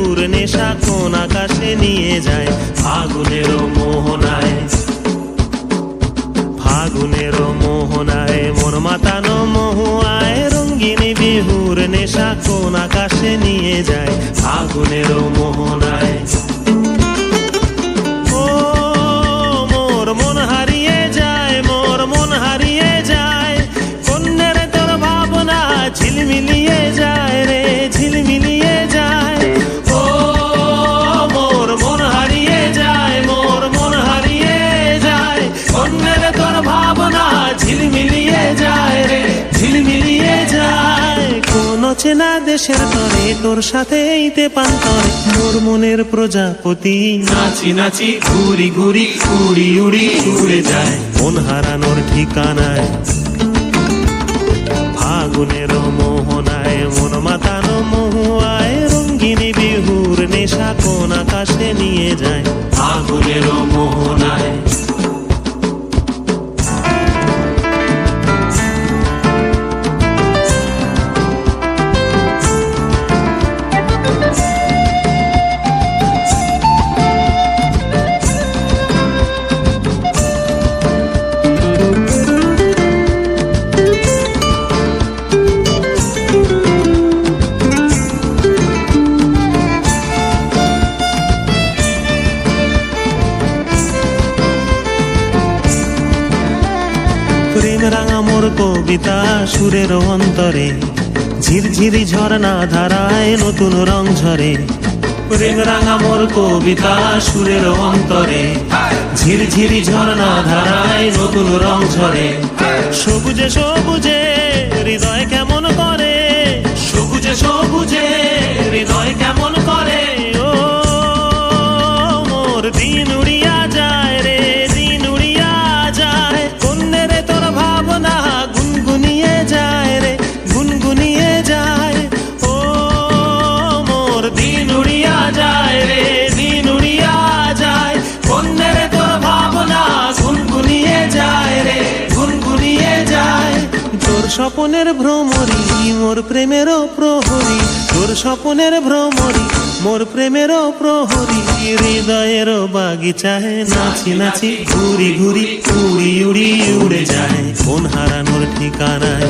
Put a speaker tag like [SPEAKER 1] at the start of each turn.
[SPEAKER 1] বিহুর নেশা কোন আকাশে নিয়ে যায় ফাগুনেরও মোহনায়। ফাগুনেরও মোহনায় মন মাতানো মহুয়ায়, রঙিন বিহুর নেশা কোন আকাশে নিয়ে যায় ফাগুনেরও মোহনায়। ও মোর মন হারিয়ে যায়, মোর মন হারিয়ে যায়, কন্যের তোর ভাবনা ঝিলমিলিয়ে যায় রে, ঝিলমিলিয়ে যায়। ও মোর মন হারিয়ে যায়, মোর মন হারিয়ে যায়, কন্যের তোর ভাবনা ঝিলমিলিয়ে যায় রে, ঝিলমিলিয়ে যায়। কোন চেনা দেশের তরে তোর সাথে এইতে পান্তরে, মোর মনের প্রজাপতি নাচি নাচি ঘুরি ঘুরি উড়ি উড়ি উড়ে যায় মন হারানোর ঠিকানায়। ফাগুনেরও মোহনায় মন মাতানো মহুয়ায়, রঙিন বিহুর নেশা কোন আকাশে নিয়ে যায় ফাগুনেরও মোহনায়। প্রেম রাঙা মোর কবিতা সুরের অন্তরে, ঝিরঝিরি ঝর্ণা ধারায় নতুন রং ঝরে। প্রেম রাঙা মোর কবিতা সুরের অন্তরে, ঝিরঝিরি ঝর্ণা ধারায় নতুন রং ঝরে। সবুজে সবুজে হৃদয় কেমন করে, সবুজে সবুজে হৃদয় কেমন করে। ও মোর দিন উড়িয়া যায় রে, দিন উড়িয়া যায়, কন্যের তোর ভাবনা গুনগুনিয়ে যায় রে, গুনগুনিয়ে যায়। ও মোর দিন উড়িয়া যায় রে, দিন উড়িয়া যায়, কন্যের তোর ভাবনা গুনগুনিয়ে যায় রে, গুনগুনিয়ে যায়। তোর স্বপনের ভ্রমরি মোর প্রেমেরও প্রহরী, তোর স্বপনের ভ্রমরি মোর প্রেমেরও প্রহরী, হৃদয়েরও বাগিচায় নাচি নাচি ঘুরি ঘুরি উড়ি উড়ি উড়ে যায় মন হারানোর ঠিকানায়।